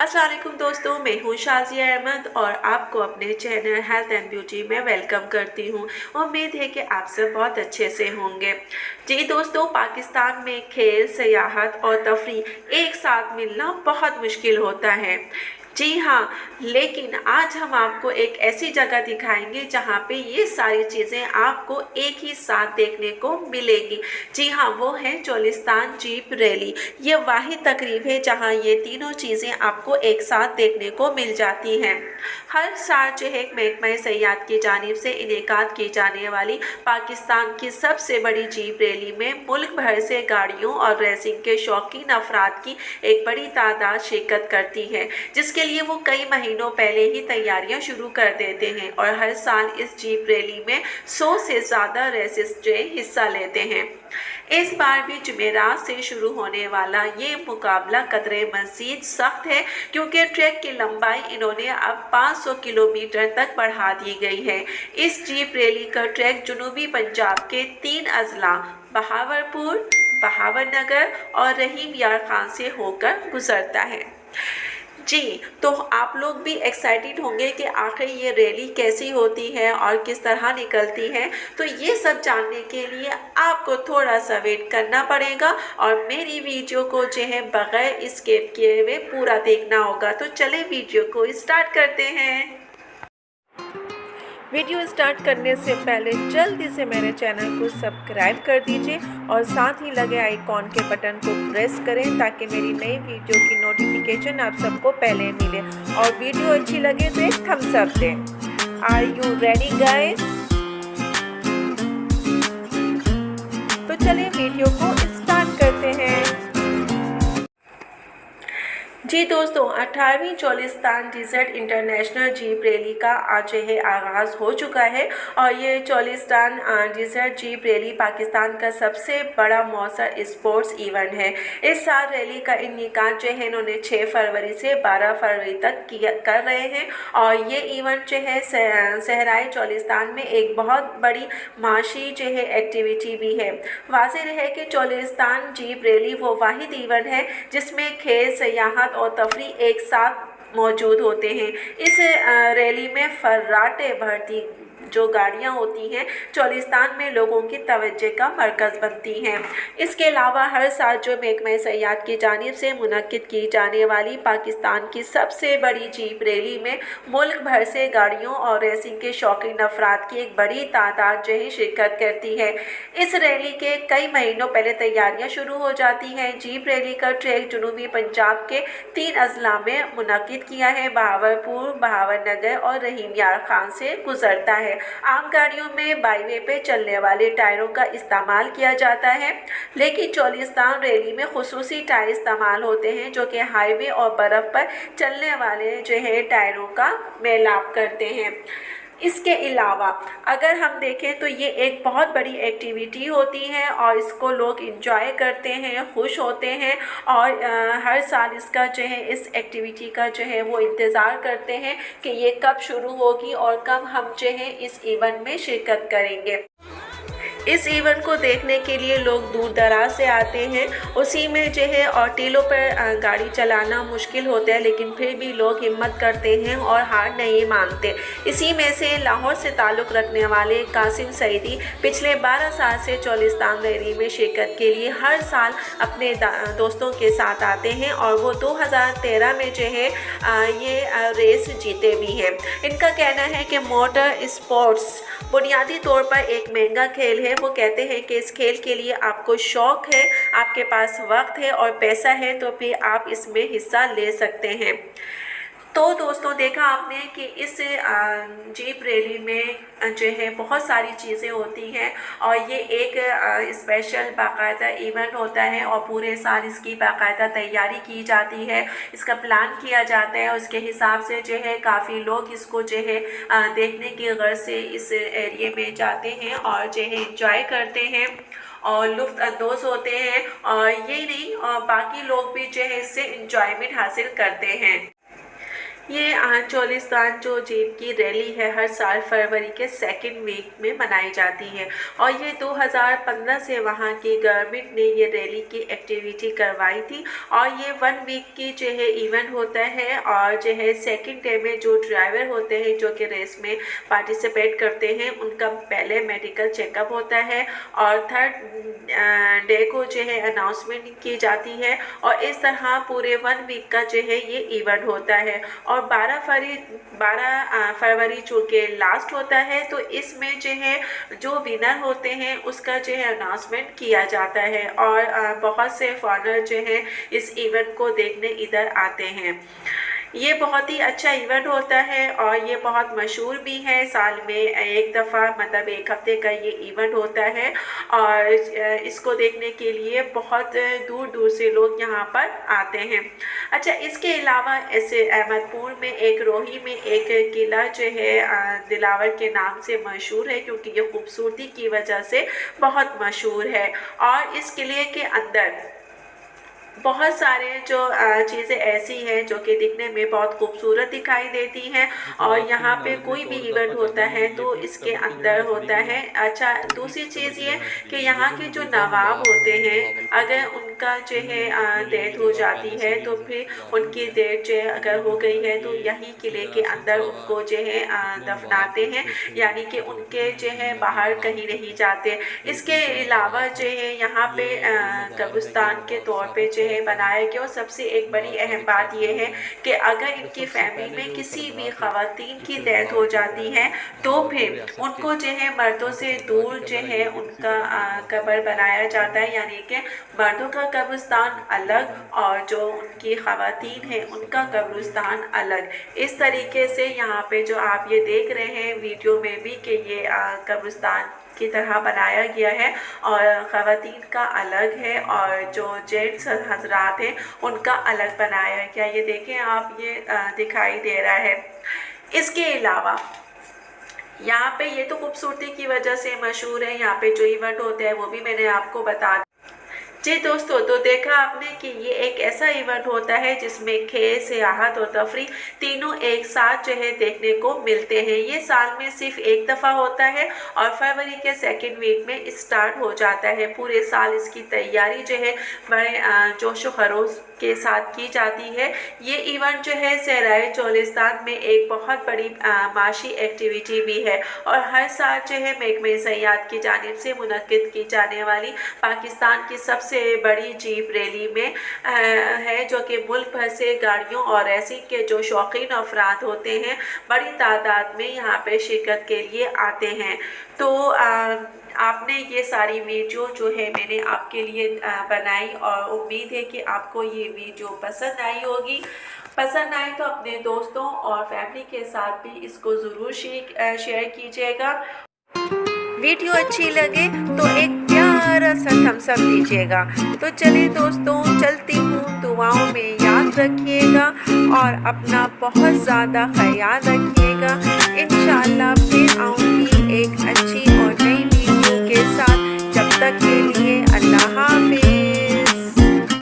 अस्सलाम वालेकुम दोस्तों, मैं हूँ शाज़िया अहमद और आपको अपने चैनल हेल्थ एंड ब्यूटी में वेलकम करती हूँ। उम्मीद है कि आप सब बहुत अच्छे से होंगे। जी दोस्तों, पाकिस्तान में खेल, सियाहत और तफरीह एक साथ मिलना बहुत मुश्किल होता है। जी हाँ, लेकिन आज हम आपको एक ऐसी जगह दिखाएंगे जहाँ पे ये सारी चीज़ें आपको एक ही साथ देखने को मिलेगी। जी हाँ, वो है चोलिस्तान जीप रैली। ये वाहिद तकरीब है जहाँ ये तीनों चीज़ें आपको एक साथ देखने को मिल जाती हैं। हर साल चेहक महकमा सयाहत की जानिब से इनेकाद की जाने वाली पाकिस्तान की सबसे बड़ी जीप रैली में मुल्क भर से गाड़ियों और रेसिंग के शौकीन अफराद की एक बड़ी तादाद शिरकत करती है, जिसके लिए वो कई महीनों पहले ही तैयारियां शुरू कर देते हैं और हर साल इस जीप रैली में 100 से ज़्यादा रेसेस जो हिस्सा लेते हैं। इस बार भी जुमेरात से शुरू होने वाला ये मुकाबला कदरे मज़ीद सख्त है, क्योंकि ट्रैक की लंबाई इन्होंने अब 500 किलोमीटर तक बढ़ा दी गई है। इस जीप रैली का ट्रैक जनूबी पंजाब के 3 अजला बहावलपुर, बहावलनगर और रहीम यार खान से होकर गुजरता है। जी, तो आप लोग भी एक्साइटेड होंगे कि आखिर ये रैली कैसी होती है और किस तरह निकलती है। तो ये सब जानने के लिए आपको थोड़ा सा वेट करना पड़ेगा और मेरी वीडियो को जो है बगैर स्किप किए हुए पूरा देखना होगा। तो चले वीडियो को स्टार्ट करते हैं। वीडियो स्टार्ट करने से पहले जल्दी से मेरे चैनल को सब्सक्राइब कर दीजिए और साथ ही लगे आइकॉन के बटन को प्रेस करें ताकि मेरी नई वीडियो की नोटिफिकेशन आप सबको पहले मिले। और वीडियो अच्छी लगे तो एक थम्स अप दें। Are you ready guys? तो चलिए वीडियो को स्टार्ट करते हैं। जी दोस्तों, 18वीं Cholistan desert international jeep rally का आज है आगाज़ हो चुका है और ये Cholistan desert jeep rally Pakistan का सबसे बड़ा मौसर स्पोर्ट्स इवेंट है। इस साल रैली का इनेकाद जो है इन्होंने 6 फरवरी से 12 फरवरी तक कर रहे हैं और ये इवेंट जो है सहराई चोलिस्तान में एक बहुत बड़ी माशी जो है एक्टिविटी भी है। वाज़ेह है कि चोलिस्तान जीप रैली वो वाहिद इवेंट है जिसमें खेल, सियाहत और तफरीह एक साथ मौजूद होते हैं। इस रैली में फर्राटे भरती जो गाड़ियां होती हैं चोलिस्तान में लोगों की तवज्जो का मरकज़ बनती हैं। इसके अलावा हर साल जो महकमा सयाहत की जानिब से मुनक्किद की जाने वाली पाकिस्तान की सबसे बड़ी जीप रैली में मुल्क भर से गाड़ियों और रेसिंग के शौकीन अफराद की एक बड़ी तादाद जो है शिरकत करती है। इस रैली के कई महीनों पहले तैयारियां शुरू हो जाती हैं। जीप रैली का ट्रैक जनूबी पंजाब के 3 अजला में मुनक्किद किया है। बहावलपुर, बहावलनगर और रहीम यार खान से गुजरता है। आम गाड़ियों में बाईवे पे चलने वाले टायरों का इस्तेमाल किया जाता है, लेकिन चोलिस्तान रैली में खुसूसी टायर इस्तेमाल होते हैं जो कि हाईवे और बर्फ़ पर चलने वाले जो है टायरों का मेलाप करते हैं। इसके अलावा अगर हम देखें तो ये एक बहुत बड़ी एक्टिविटी होती है और इसको लोग इंजॉय करते हैं, खुश होते हैं और हर साल इसका जो है इस एक्टिविटी का जो है वो इंतज़ार करते हैं कि ये कब शुरू होगी और कब हम जो है इस इवेंट में शिरकत करेंगे। इस इवेंट को देखने के लिए लोग दूर दराज से आते हैं। उसी में जो है और टीलों पर गाड़ी चलाना मुश्किल होता है, लेकिन फिर भी लोग हिम्मत करते हैं और हार नहीं मानते। इसी में से लाहौर से ताल्लुक़ रखने वाले कासिम सईदी पिछले 12 साल से चोलिस्तान रैली में शिरकत के लिए हर साल अपने दोस्तों के साथ आते हैं और वो 2013 में जो है ये रेस जीते भी हैं। इनका कहना है कि मोटर स्पोर्ट्स बुनियादी तौर पर एक महंगा खेल है। वो कहते हैं कि इस खेल के लिए आपको शौक़ है, आपके पास वक्त है और पैसा है तो फिर आप इसमें हिस्सा ले सकते हैं। तो दोस्तों, देखा आपने कि इस जीप रैली में जो है बहुत सारी चीज़ें होती हैं और ये एक स्पेशल बाकायदा इवेंट होता है और पूरे साल इसकी बाकायदा तैयारी की जाती है, इसका प्लान किया जाता है। उसके हिसाब से जो है काफ़ी लोग इसको जो है देखने की गर्ज से इस एरिए में जाते हैं और जो है इंजॉय करते हैं और लुत्फ़ अंदोज़ होते हैं और यही नहीं और बाकी लोग भी जो है इससे इंजॉयमेंट हासिल करते हैं। ये चोलिस्तान जो जीप की रैली है हर साल फरवरी के सेकंड वीक में मनाई जाती है और ये 2015 से वहाँ की गवर्नमेंट ने ये रैली की एक्टिविटी करवाई थी और ये 1 वीक की जो है इवेंट होता है और जो है सेकंड डे में जो ड्राइवर होते हैं जो कि रेस में पार्टिसिपेट करते हैं उनका पहले मेडिकल चेकअप होता है और थर्ड डे को जो है अनाउंसमेंट की जाती है और इस तरह पूरे 1 वीक का जो है ये इवेंट होता है और 12 फरवरी जो कि लास्ट होता है तो इसमें जो है जो विनर होते हैं उसका जो है अनाउंसमेंट किया जाता है और बहुत से फॉरनर जो है इस इवेंट को देखने इधर आते हैं। ये बहुत ही अच्छा इवेंट होता है और ये बहुत मशहूर भी है। साल में एक दफ़ा मतलब एक हफ्ते का ये इवेंट होता है और इसको देखने के लिए बहुत दूर दूर से लोग यहाँ पर आते हैं। अच्छा, इसके अलावा ऐसे अहमदपुर में एक रोही में एक किला जो है दिलावर के नाम से मशहूर है क्योंकि ये खूबसूरती की वजह से बहुत मशहूर है और इस किले के अंदर बहुत सारे जो चीज़ें ऐसी हैं जो कि दिखने में बहुत खूबसूरत दिखाई देती हैं और यहाँ पे कोई भी इवेंट होता है तो इसके अंदर होता है। अच्छा, दूसरी चीज़ ये कि यहाँ के जो नवाब होते हैं अगर उनका जो है डेथ हो जाती है तो फिर उनकी डेथ जो है अगर हो गई है तो यही किले के अंदर उनको जो है दफनाते हैं, यानी कि उनके जो है बाहर कहीं नहीं जाते। इसके अलावा जो है यहाँ पे कब्रिस्तान के तौर पे जो है बनाया गया और सबसे एक बड़ी अहम बात यह है कि अगर इनकी फैमिली में किसी भी ख़वातीन की डेथ हो जाती है तो फिर उनको जो है मर्दों से दूर जो है उनका कब्र बनाया जाता है, यानी कि मर्दों का कब्रिस्तान अलग और जो उनकी ख़वातीन है उनका कब्रिस्तान अलग। इस तरीके से यहाँ पे जो आप ये देख रहे हैं वीडियो में भी कि ये कब्रिस्तान की तरह बनाया गया है और ख़वातीन का अलग है और जो जेंट्स हजरात हैं उनका अलग बनाया गया। ये देखें आप, ये दिखाई दे रहा है। इसके अलावा यहाँ पे ये तो खूबसूरती की वजह से मशहूर है, यहाँ पे जो इवेंट होता है वो भी मैंने आपको बता जी दोस्तों। तो देखा आपने कि ये एक ऐसा इवेंट होता है जिसमें खेल, सियाहत और तफरी तीनों एक साथ जो है देखने को मिलते हैं। ये साल में सिर्फ एक दफ़ा होता है और फरवरी के सेकंड वीक में स्टार्ट हो जाता है। पूरे साल इसकी तैयारी जो है बड़े जोश व खरोश के साथ की जाती है। ये इवेंट जो है सहराए चोलिस्तान में एक बहुत बड़ी माशी एक्टिविटी भी है और हर साल जो है महकमे सयाहत की जानिब से मुनक्किद की जाने वाली पाकिस्तान की सबसे बड़ी जीप रैली में है, जो कि मुल्क भर से गाड़ियों और रेसिंग के जो शौकीन अफराद होते हैं बड़ी तादाद में यहाँ पे शिरकत के लिए आते हैं। तो आपने ये सारी वीडियो जो है मैंने आपके लिए बनाई और उम्मीद है कि आपको ये वीडियो पसंद आई होगी। पसंद आए तो अपने दोस्तों और फैमिली के साथ भी इसको ज़रूर शेयर कीजिएगा। वीडियो अच्छी लगे तो एक प्यारा सा थम्स अप दीजिएगा। तो चलिए दोस्तों, चलती हूँ, दुआओं में याद रखिएगा और अपना बहुत ज़्यादा ख्याल रखिएगा। इंशाअल्लाह फिर